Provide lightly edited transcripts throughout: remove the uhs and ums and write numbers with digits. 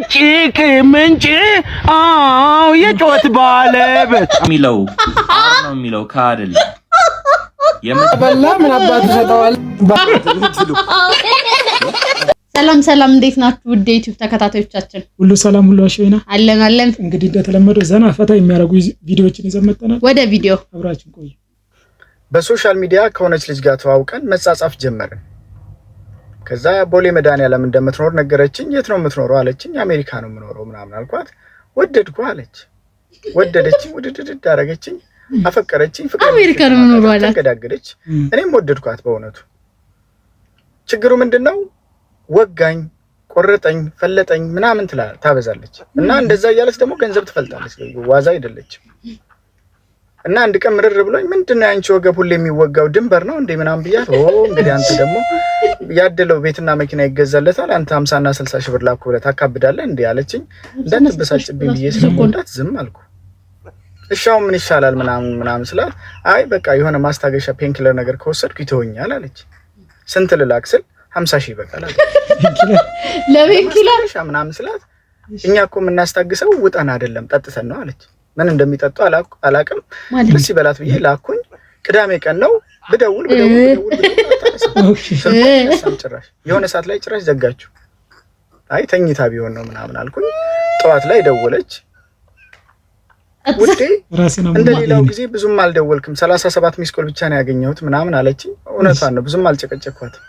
ጭቅ ምንጭ የጮት ባለበት ሚለው ነው የሚለው ካደል የምትበላ ምን አባቱ ሰጠዋል። ሰላም ሰላም፣ እንዴት ናችሁ? ውድ ዩቲዩብ ተከታታዮቻችን ሁሉ ሰላም ሁሉ አሽይና አለን። እንግዲህ እንደተለመደው ዘና ፈታ የሚያደርጉ ቪዲዮዎችን ይዘን መጥተናል። ወደ ቪዲዮ አብራችን ቆዩ። በሶሻል ሚዲያ ከሆነች ልጅ ጋር ተዋውቀን መጻጻፍ ጀመርን። ከዛ ቦሌ መድኃኒዓለም እንደምትኖር ነገረችኝ። የት ነው የምትኖረው አለችኝ። አሜሪካ ነው የምኖረው ምናምን አልኳት። ወደድኩ አለች። ወደደችኝ፣ ውድድድ አደረገችኝ፣ አፈቀረችኝ። ፍቅር አሜሪካ ነው የምኖረው አለ። ተገዳገደች። እኔም ወደድኳት በእውነቱ። ችግሩ ምንድነው? ወጋኝ፣ ቆረጠኝ፣ ፈለጠኝ ምናምን ታበዛለች እና እንደዛ እያለች ደግሞ ገንዘብ ትፈልጣለች። ዋዛ አይደለችም። እና አንድ ቀን ምርር ብሎኝ ምንድነው ያንቺ ወገብ ሁሉ የሚወጋው ድንበር ነው እንዴ ምናምን ብያት፣ እንግዲህ አንተ ደግሞ ያደለው ቤትና መኪና ይገዛለታል አንተ 50 እና 60 ሺህ ብር ላኩ ብለህ ታካብዳለህ እንዴ አለችኝ። እንዳትበሳጭብኝ ብዬ ስለምወዳት ዝም አልኩ። እሻው ምን ይሻላል ምናምን ስላት፣ አይ በቃ የሆነ ማስታገሻ ፔንኪለር ነገር ከወሰድኩ ይተወኛል አለች። ስንት ልላክ ስል 50 ሺህ በቃ አለች። ለፔንኪለር ምናምን ስላት፣ እኛ እኮ የምናስታግሰው ውጠን አይደለም ጠጥተን ነው አለች። ምን እንደሚጠጡ አላቅም። ደስ ይበላት ብዬ ላኩኝ። ቅዳሜ ቀን ነው ብደውል ጭራሽ የሆነ ሰዓት ላይ ጭራሽ ዘጋችሁ። አይ ተኝታ ቢሆን ነው ምናምን አልኩኝ። ጠዋት ላይ ደወለች። ውዴ እንደሌላው ጊዜ ብዙም አልደወልክም 37 ሚስ ኮል ብቻ ነው ያገኘሁት ምናምን አለችኝ። እውነቷን ነው፣ ብዙም አልጨቀጨኳትም።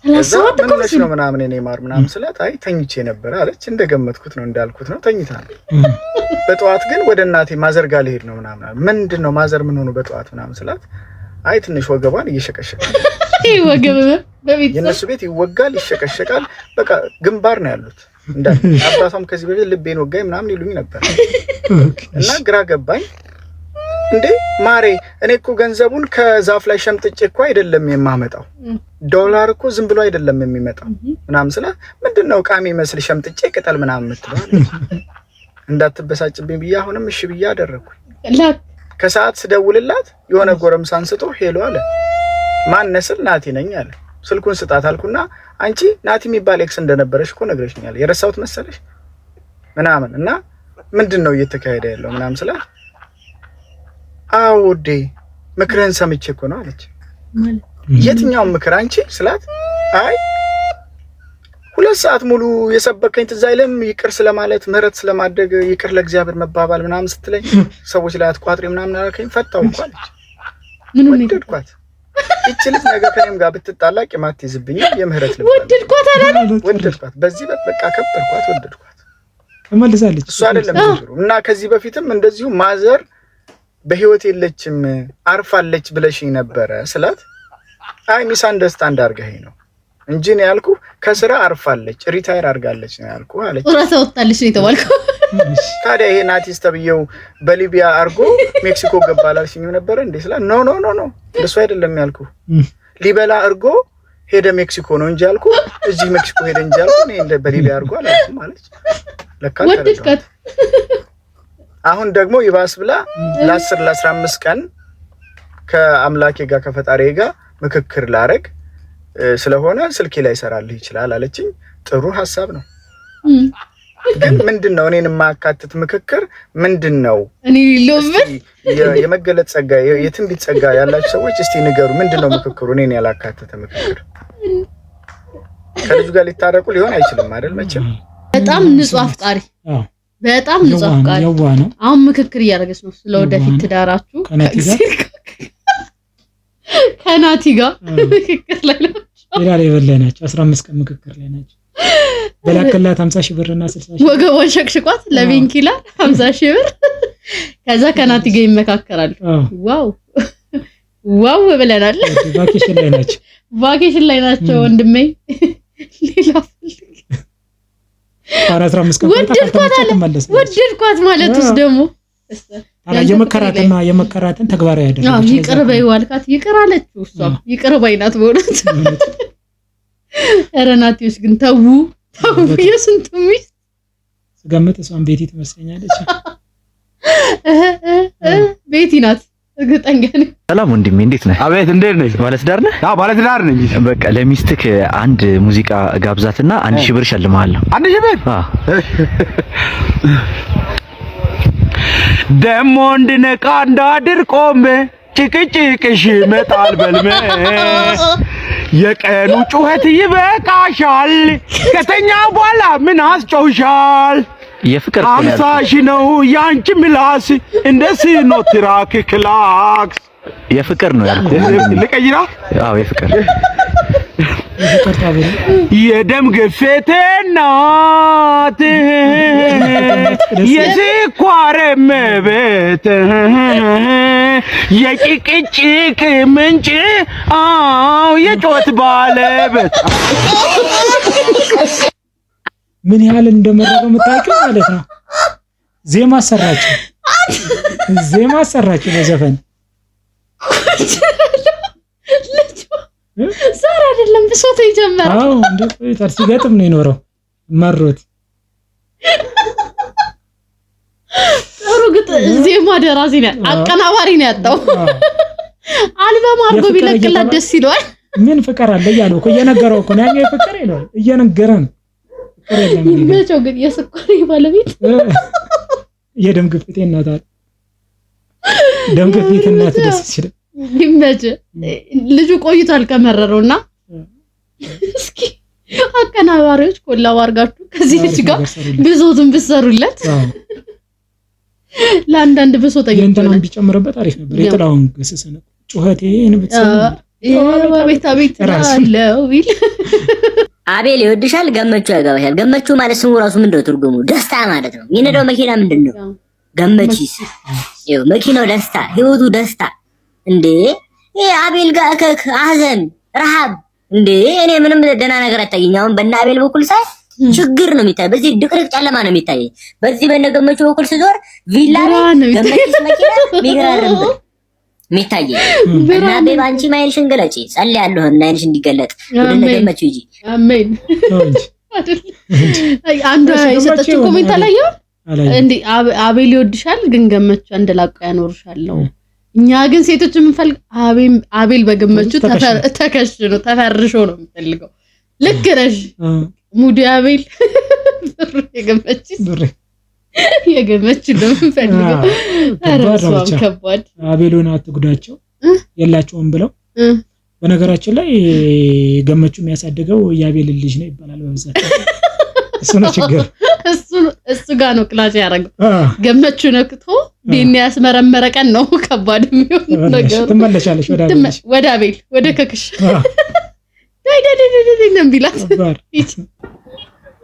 ከዛ ምን ሆነሽ ነው ምናምን እኔ ማር ምናምን ስላት፣ አይ ተኝቼ ነበር አለች። እንደገመትኩት ነው እንዳልኩት ነው፣ ተኝታ ነው። በጠዋት ግን ወደ እናቴ ማዘር ጋር ልሄድ ነው ምናምን አለ። ምንድነው ማዘር ምን ሆኖ በጠዋት ምናምን ስላት፣ አይ ትንሽ ወገቧን እየሸቀሸቀ ወገብ በቤት የነሱ ቤት ይወጋል ይሸቀሸቃል። በቃ ግንባር ነው ያሉት እንዳል አባቷም ከዚህ በፊት ልቤን ወጋኝ ምናምን ይሉኝ ነበር እና ግራ ገባኝ። እንዴ ማሬ እኔ እኮ ገንዘቡን ከዛፍ ላይ ሸምጥጬ እኮ አይደለም የማመጣው፣ ዶላር እኮ ዝም ብሎ አይደለም የሚመጣው ምናምን ስላት፣ ምንድነው ቃሚ መስል ሸምጥጬ ቅጠል ምናምን የምትለው እንዳትበሳጭብኝ ብዬ አሁንም እሺ ብዬ አደረኩኝ። ከሰዓት ስደውልላት የሆነ ጎረምሳ አንስቶ ሄሎ አለ። ማን ነስል? ናቲ ነኝ አለ። ስልኩን ስጣት አልኩና፣ አንቺ ናቲ የሚባል ኤክስ እንደነበረሽ እኮ ነግረሽኛል፣ የረሳሁት መሰለሽ ምናምን እና ምንድነው እየተካሄደ ያለው ምናምን ስላት፣ አውዴ ምክርህን ሰምቼ እኮ ነው አለች። የትኛው ምክር አንቺ ስላት፣ አይ 2 ሰዓት ሙሉ የሰበከኝ ትዝ አይልም ይቅር ስለማለት ምህረት ስለማድረግ ይቅር ለእግዚአብሔር መባባል ምናምን ስትለኝ ሰዎች ላይ አትቋጥሪ ምናምን አልከኝ። ፈታው እኮ አለች። ምን ወደድኳት። እቺ ልጅ ነገር ከኔም ጋር ብትጣላ ቂማት ይዝብኝ የምህረት ልብ ወደድኳት። በዚህ በቃ ከበርኳት፣ ወደድኳት ተመልሳለች። እሱ አይደለም ትሩ እና ከዚህ በፊትም እንደዚሁ ማዘር በህይወት የለችም አርፋለች ብለሽኝ ነበረ ስላት፣ አይ ሚስ አንደርስታንድ አድርገኸኝ ነው እንጂ ነው ያልኩ ከስራ አርፋለች ሪታየር አድርጋለች ነው ያልኩ አለች። ራስ ወጣለች ነው የተባልኩ። ታዲያ ይሄ ናቲስ ተብየው በሊቢያ አርጎ ሜክሲኮ ገባላልሽኝ ነበር እንዴ ስላት፣ ኖ እንደሱ አይደለም ያልኩ ሊበላ አርጎ ሄደ ሜክሲኮ ነው እንጂ ያልኩ እዚህ ሜክሲኮ ሄደ እንጂ ያልኩ እኔ እንደ በሊቢያ አርጎ አላልኩም አለች። ለካ ወደድካት። አሁን ደግሞ ይባስ ብላ ለ10 ለ15 ቀን ከአምላኬ ጋር ከፈጣሪ ጋር ምክክር ላረግ ስለሆነ ስልኬ ላይ ሰራልህ ይችላል አለችኝ። ጥሩ ሐሳብ ነው። ግን ምንድነው እኔን የማያካትት ምክክር ምንድነው? እኔ ሊሎብን የመገለጽ ጸጋ የትንቢት ጸጋ ያላችሁ ሰዎች እስቲ ንገሩ፣ ምንድነው ምክክሩ? እኔን ያላካተተ ምክክር ከልጁ ጋር ሊታረቁ ሊሆን አይችልም አይደል? መቼም በጣም ንጹህ አፍቃሪ በጣም ንጹህ አፍቃሪ አሁን ምክክር እያደረገች ነው ስለወደፊት ትዳራችሁ ከናቲ ጋር ምክክር ላይ ነው። ሌላ ላይ በላናቸው 15 ቀን ምክክር ላይ ናቸው። በላከላት 50 ሺህ ብርና 60 ሺህ ወገቧን ሸክሽቋት ለቤንኪላ 50 ሺህ ብር ከዛ ከናቲ ጋር ይመካከራሉ። ዋው ብለናል። ቫኬሽን ላይ ናቸው ወንድሜ። ሌላ ፈልግ 15 ቀን ወደድኳት ማለትስ ደግሞ የመከራትን ተግባራዊ ያደረገች። ይቅር በይው አልካት፣ ይቅር አለችው። እሷ ይቅር ባይናት በእውነት። ኧረ ናቲዎች ግን ተው የስንቱ ሚስት ስገምት እሷን ቤቲ ትመስለኛለች። ቤቲ ናት እርግጠኛ ነኝ። ሰላም ወንድሜ እንዴት ነህ? አቤት እንዴት ነህ? ባለትዳር ነህ? አዎ ባለትዳር ነኝ። በቃ ለሚስትክ አንድ ሙዚቃ ጋብዛትና 1000 ብር ሸልማለሁ። 1000 ብር? ደሞ እንድነቃ እንዳድር ቆሜ ጭቅጭቅሽ መጣል በልሜ የቀኑ ጩኸት ይበቃሻል ከተኛ በኋላ ምን አስጨውሻል የፍቅር 50 ነው ያንቺ ምላስ እንደ ሲኖትራክ ክላክስ የፍቅር ነው ያልኩህ ልቀይራ አዎ የፍቅር የደም ግፊቴ ናት የስኳር መቤት የጭቅጭቅ ምንጭ አዎ የጮት ባለበት ምን ያህል እንደመረቀው የምታውቂው ማለት ነው። ዜማ አሰራችሁ በዘፈን ዛሬ አይደለም ብሶት ይጀምራል። አዎ እንደ ቆይቷል ሲገጥም ነው የኖረው መሮት ጥሩ ግጥ ዜማ ደራሲ ነው አቀናባሪ ነው ያጣው። አልበም አድርጎ ቢለቅላት ደስ ይለዋል። ምን ፍቅር አለ እያለው እኮ እየነገረው እኮ ነው ያኛው ፍቅር ይለዋል እየነገረን ፍቅር የለም ይመቸው ግን የስኳር ባለቤት የደም ግፊት እናታል ደም ግፊት እናት ደስ ይችላል ይመች ልጁ ቆይቷል ከመረረውና እስኪ አቀናባሪዎች ኮላው አርጋችሁ ከዚህ ልጅ ጋር ብዙቱን ብትሰሩለት ለአንዳንድ ብሶተኛ እንተናም ቢጨምርበት አሪፍ ነበር። የጥላውን ገሰሰነ ጩኸቴን ብትሰሙ ቤታ ቤት አለው ይል አቤል ይወድሻል፣ ገመቹ ያጋባሻል። ገመቹ ማለት ስሙ ራሱ ምንድነው ትርጉሙ? ደስታ ማለት ነው። የሚነዳው መኪና ምንድነው? ገመቺስ ይኸው መኪናው ደስታ፣ ህይወቱ ደስታ። እንዴ አቤል ጋር አዘን ረሃብ እንዴ እኔ ምንም ደህና ነገር አታየኝ። አሁን በእነ አቤል በኩል ሳይ ችግር ነው የሚታይ፣ በዚህ ድቅድቅ ጨለማ ነው የሚታይ። በዚህ በእነ ገመቹ በኩል ስዞር ቪላ ገመቺስ መኪና ሚገራርም የሚታይ እና በአንቺ ማይልሽን ገለጪ ጸልያለሁ እና አይንሽ እንዲገለጥ ወደ ገመቹ ይጂ አሜን። አንዱ የሰጠችው ኮሜንት አላየው እንዴ አቤል ይወድሻል ግን ገመቹ እንደላቀ ያኖርሻለሁ። እኛ ግን ሴቶች የምንፈልግ አቤል በገመቹ ተከሽኖ ተፈርሾ ነው የምንፈልገው። ልክ ነሽ ሙዲ አቤል የገመቹ ነው የምንፈልገው። አራሷም ከባድ አቤሉን አትጉዳቸው የላቸውም ብለው በነገራችን ላይ ገመቹ የሚያሳድገው የአቤል ልጅ ነው ይባላል በብዛት። እሱ ነው ችግር። እሱ ጋር ነው ክላስ ያደረገው። ገመቹ ነክቶ ዲን ያስመረመረ ቀን ነው ከባድ የሚሆን ነገር። ትመለሻለሽ ወደ አቤል ወደ ከክሽ ዳይ ነው ቢላት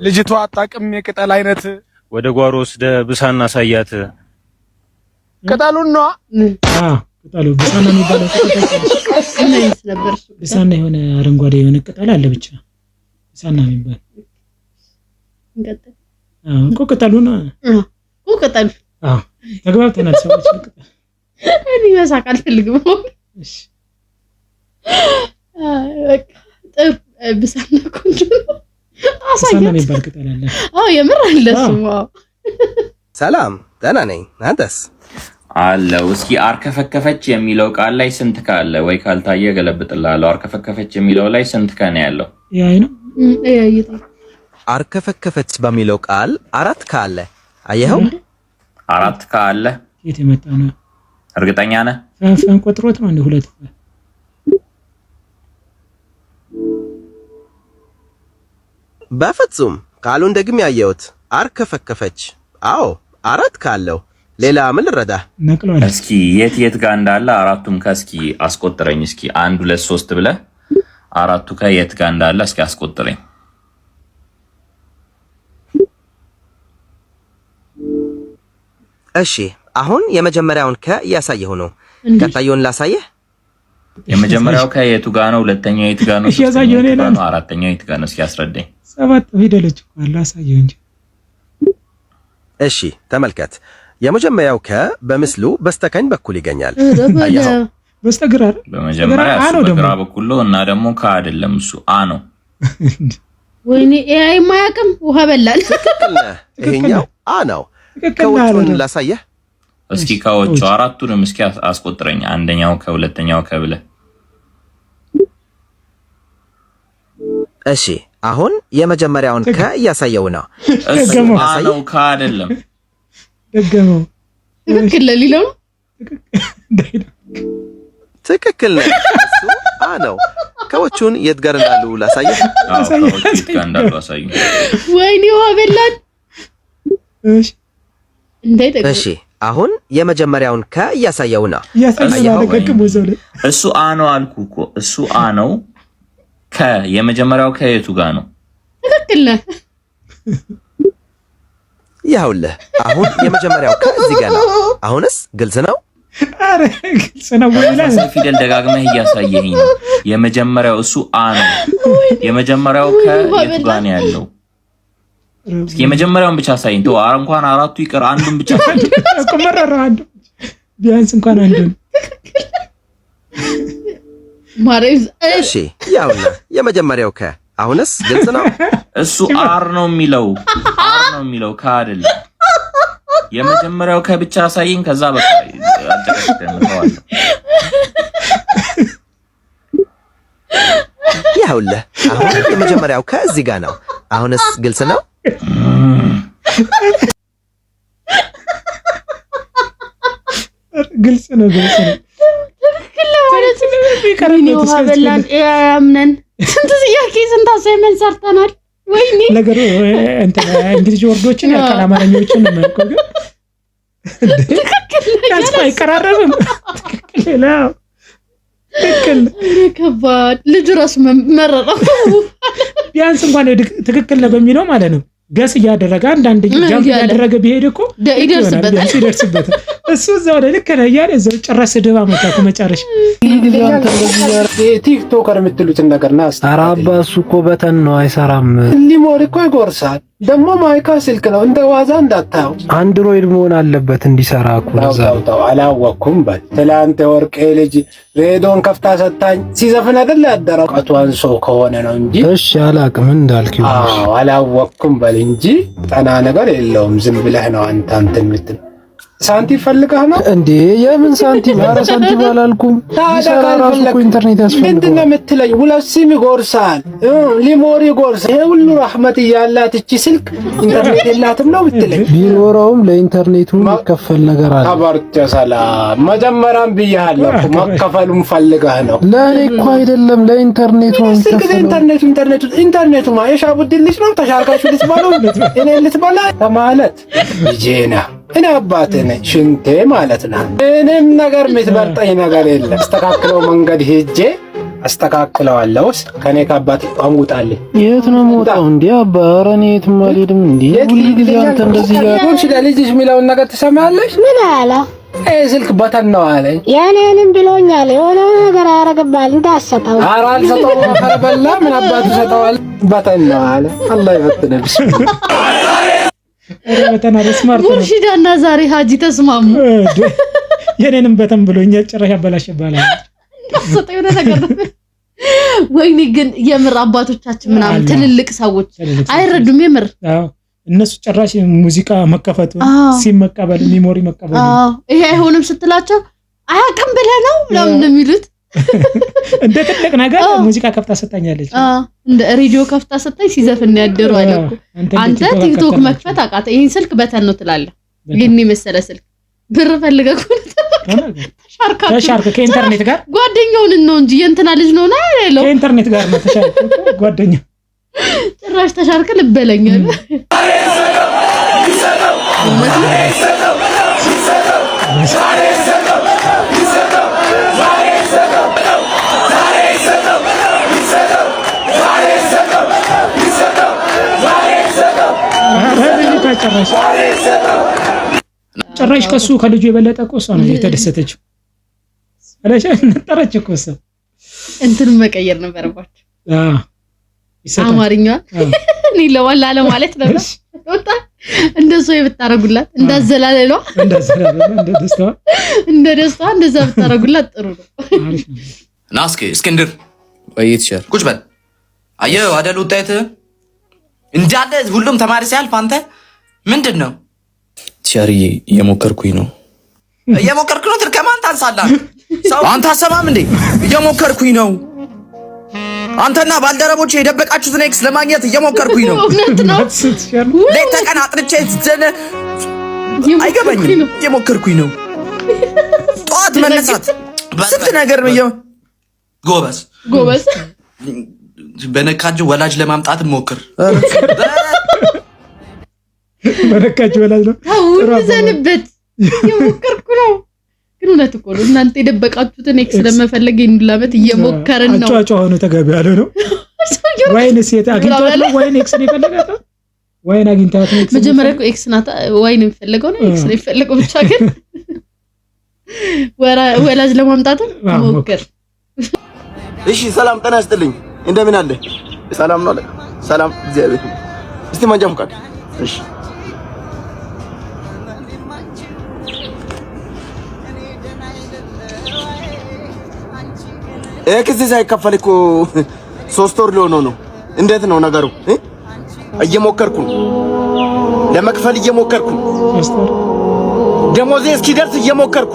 ልጅቷ አጣቅም የቅጠል አይነት ወደ ጓሮ ወስደ ብሳና ሳያት ቅጠሉን ነው ቅጠሉ ብሳና የሚባለው ቅጠል ነበር። ብሳና የሆነ አረንጓዴ የሆነ ቅጠል አለ ብቻ ብሳና የሚባል እንቀጥል። እኮ ቅጠሉን ቅጠሉ ተግባብተናል ሰዎች። ቅጠል እኔ መሳቅ አልፈልግም። እሺ በቃ ጥሩ ብሳና ቆንጆ ነው። ብሳና የሚባል ቅጠል አለ። የምር አለ እሱማ። ሰላም ደህና ነኝ፣ አንተስ? አለው። እስኪ አርከፈከፈች የሚለው ቃል ላይ ስንት ካለ ወይ ካልታየ ገለብጥልሃለሁ። አርከፈከፈች የሚለው ላይ ስንት ከነ ያለው? ያይ ነው ያይታ አርከፈከፈች በሚለው ቃል 4 ካለ አየኸው? 4 ካለ የት የመጣ ነው? እርግጠኛ ነህ? ፈን ቆጥሮት ነው እንዴ? 2 በፍጹም ቃሉን ደግሜ ያየሁት አርከፈከፈች። አዎ 4 ካለው ሌላ ምን ልረዳ? ነቅሏል። እስኪ የት ጋር እንዳለ አራቱም ከስኪ አስቆጥረኝ። እስኪ 1 2 3 ብለህ አራቱ ከየት ጋር እንዳለ እስኪ አስቆጥረኝ። እሺ አሁን የመጀመሪያውን ከያሳየሁ ነው። ቀጣዩን ላሳየህ። የመጀመሪያው ከየቱ ጋር ነው? ሁለተኛው የት ጋር ነው? ያሳየው ነው። አራተኛው የት ጋር ነው? እስኪ አስረዳኝ። 7 ፊደሎች አሉ። አሳየው እንጂ። እሺ ተመልከት። የመጀመሪያው በምስሉ በስተቀኝ በኩል ይገኛል። አያው በስተግራ አይደል? በመጀመሪያ እሱ በግራ በኩል ነው እና ደግሞ አይደለም እሱ ነው። ወይኔ ኤአይ ማያቅም ውሃ በላል። ይሄኛው ነው። ከውጭውን ላሳየህ። እስኪ ከዎቹ አራቱንም እስኪ አስቆጥረኝ። አንደኛው ከሁለተኛው ከብለህ። እሺ አሁን የመጀመሪያውን ከ እያሳየው ነው። እሱ ነው ከ አይደለም። ደገመው። ትክክል ለሊለው ትክክል ነው። እሱ ነው። ከዎቹን የት ጋር እንዳሉ ላሳየህ። ከዎቹ የት ጋር እንዳሉ አሳዩ። ወይኔ ዋበላን። እሺ አሁን የመጀመሪያውን ከ እያሳየው ነው። እሱ ነው አልኩ እኮ እሱ ነው። ከ የመጀመሪያው ከየቱ ጋር ነው? ትክክል ነህ። ይኸውልህ አሁን የመጀመሪያው ከዚህ ጋር ነው። አሁንስ ግልጽ ነው። አረ ግልጽ ነው ወይላ ፊደል ደጋግመህ እያሳየኸኝ ነው። የመጀመሪያው እሱ ነው። የመጀመሪያው ከየቱ ጋር ነው ያለው? እስኪ የመጀመሪያውን ብቻ ሳይኝ ተው። እንኳን አራቱ ይቀር አንዱን ብቻ ሳይኝ እኮ መረራ አንዱ ቢያንስ እንኳን አንዱን። ማሬዝ እሺ ያውልህ የመጀመሪያው ከ አሁንስ ግልጽ ነው። እሱ አር ነው የሚለው ከ አይደለም። የመጀመሪያው ከብቻ ሳይኝ ከዛ በቃ አደረግተንዋል። ያውልህ አሁን የመጀመሪያው ከዚህ ጋር ነው። አሁንስ ግልጽ ነው። ግልጽ ነው። ስንት ጥያቄ ስንት አሳይመንት ሰርተናል። ወይኔ ነገሩ እንትን እንግሊዝ ወርዶችን ያልካል አማርኛዎችን ነው ማለት ነው። ትክክል አይቀራረብም። ትክክል ነው። ትክክል ከባድ ልጅ ራሱ መረረው። ቢያንስ እንኳን ትክክል ነው በሚለው ማለት ነው። ገስ እያደረገ አንዳንድ ጃምፕ እያደረገ ቢሄድ እኮ ይደርስበታል። እሱ እዛው ላይ ልክ ነው እያለ እዛው ጨረስ ድባ መጣኩ መጨረሻ። ቲክቶከር የምትሉትን ነገርና አራባ እሱ እኮ በተን ነው አይሰራም። ሊሞሪ እኮ ይጎርሳል። ደግሞ ማይካ ስልክ ነው እንደ ዋዛ እንዳታየው። አንድሮይድ መሆን አለበት እንዲሰራ እኮ ነው። አላወኩም በል ትላንት ወርቄ ልጅ ሬዲዮን ከፍታ ሰጣኝ ሲዘፍን አይደል ያደረው ቀቷን ሰው ከሆነ ነው እንጂ እሺ አላቅም እንዳልክ ይሁን። አላወኩም በል እንጂ ጠና ነገር የለውም። ዝም ብለህ ነው አንተ የምትል ሳንቲም ፈልገህ ነው እንዴ? የምን ሳንቲም? ኧረ ሳንቲም አላልኩም። ታዲያ ራሱ እኮ ኢንተርኔት ያስፈልጋል። ምንድን ነው የምትለኝ? ሁለት ሲም ይጎርሳል፣ ሊሞሪ ይጎርሳል። ይሄ ሁሉ ረህመት እያላት እቺ ስልክ ኢንተርኔት የላትም ነው የምትለኝ? ቢኖረውም ለኢንተርኔቱ የሚከፈል ነገር አለ። አባርተ ሰላም መጀመሪያም ብያለሁ እኮ መከፈሉም ፈልገህ ነው። ለኔ እኮ አይደለም ለኢንተርኔቱ ነው። ኢንተርኔቱ ማየሻ ቡድልሽ ነው። ተሻርካችሁ ልትባሉ እኔ ልትባላ ማለት ልጄና እኔ አባቴ ነኝ ሽንቴ ማለት ነው። እኔም ነገር የምትበልጠኝ ነገር የለም። አስተካክለው መንገድ ሄጄ አስተካክለዋለሁ። ከኔ ከአባቴ አሙጣልኝ። የት ነው የምወጣው እንዴ? አባ ኧረ እኔ የትም አልሄድም እንዴ። ሁሉ ጊዜ አንተ እንደዚህ ያልኩሽ ለልጅሽ የሚለውን ነገር ትሰማለሽ? ምን አለ? ስልክ በተን ነው አለኝ። የኔንም ብሎኛል። የሆነ ነገር ያረጋባል እንዳሰጠው። ኧረ አልሰጠውም። ፈርበላ ምን አባቱ ሰጠዋል? በተን ነው አለ። አላህ ይፈትነብሽ። በተና ስማርት ነው። ሙርሺዳና ዛሬ ሀጂ ተስማሙ። የኔንም በተን ብሎኛል። ጭራሽ አበላሽባላ ሰጠው ነገር ነው። ወይኔ ግን የምር አባቶቻችን ምናምን ትልልቅ ሰዎች አይረዱም። የምር አዎ እነሱ ጭራሽ ሙዚቃ መከፈቱ ሲመቀበል ሚሞሪ መቀበል ይሄ አይሆንም ስትላቸው አያውቅም ብለህ ነው ምናምን እንደሚሉት እንደ ትልቅ ነገር ሙዚቃ ከፍታ ሰጣኛለች። እንደ ሬዲዮ ከፍታ ሰጣኝ ሲዘፍን ያደሩ አለኩ። አንተ ቲክቶክ መክፈት አቃተ። ይሄን ስልክ በተን ነው ትላለህ። ግን መሰለ ስልክ ብር ፈልገህ ተሻርክ ከኢንተርኔት ጋር ጓደኛውን ነው እንጂ የእንትና ልጅ ነው ና ያለው ከኢንተርኔት ጋር ነው ተሻርክ ጓደኛው ጭራሽ ተሻርክ ልበለኛል። ጭራሽ ከሱ ከልጁ የበለጠ ቆሷ ነው የተደሰተችው። አለሽ ነጠረች እኮ እሷ እንትን መቀየር ነበረባችሁ። አማርኛ እኔ ለዋላ ማለት ነበር። ወጣ እንደሱ የብታረጉላት እንዳዘላለሏ እንደ ደስታ እንደዛ ብታረጉላት ጥሩ ነው። ናስኪ እስክንድር ወይት ሸር ቁጭ በል። አየሁ አይደል ውጤትህ እንዳለ ሁሉም ተማሪ ሲያልፍ አንተ ምንድነው? ቲያሪ እየሞከርኩኝ ነው። እየሞከርኩ ነው። ከማን ታንሳለህ? አንተ አሰማም እንዴ? እየሞከርኩኝ ነው። አንተና ባልደረቦቼ የደበቃችሁትን ኤክስ ለማግኘት እየሞከርኩኝ ነው። ሌት ተቀን አጥንቼ አይገባኝም። እየሞከርኩኝ ነው። ጠዋት መነሳት ስንት ነገር ነው። ጎበዝ በነካጅ ወላጅ ለማምጣት ሞክር። በነካጅ ወላጅ ነው ዘንበት እየሞከርኩ ነው። ግን እውነት እኮ ነው። እናንተ የደበቃችሁትን ኤክስ ለመፈለግ እንድላበት እየሞከርን ነው። አጫጫው ሆነ ተገቢ ያለው ነው። ወይን ሴት አግኝቷት ነው ወይን ኤክስ ነው የፈለጋት? ወይን አግኝቷት ነው ኤክስ መጀመሪያ እኮ ኤክስ ናታ ወይን የሚፈልገው ነው ኤክስ ነው የሚፈልገው ብቻ ግን ወላጅ ለማምጣት ሞክር። እሺ ሰላም ጤና ይስጥልኝ። እንደምን አለ? ሰላም ነው አለ። ሰላም እግዚአብሔር። እስቲ መንጃ ፈቃድ። እሺ ኤክስ ሳይከፈል እኮ 3 ወር ሊሆነው ነው። እንዴት ነው ነገሩ? እየሞከርኩ ነው ለመክፈል እየሞከርኩ ደሞዜ እስኪደርስ እየሞከርኩ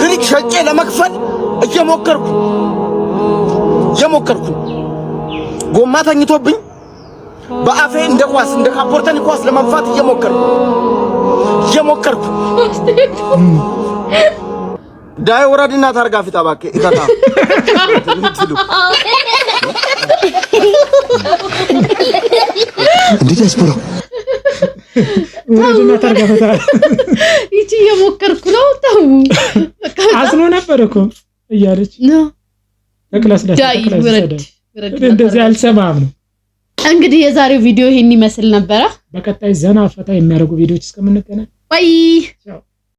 ክሪክ ሸጬ ለመክፈል እየሞከርኩ ጎማ ተኝቶብኝ በአፌ እንደ ኳስ እንደ ካፖርተን ኳስ ለመንፋት እየሞከርኩ ዳይ ወራድና ታርጋ ፊት አባከ ኢታታ እንዴት ያስፈራ ወራድና ታርጋ ፊት ይቺ እየሞከርኩ ነው። ተው አዝኖ ነበር እኮ እያለች ነው ተክላስ እንደዚህ አልሰማም ነው። እንግዲህ የዛሬው ቪዲዮ ይሄን ይመስል ነበረ። በቀጣይ ዘና ፈታ የሚያደርጉ ቪዲዮዎች እስከምንገናኝ ባይ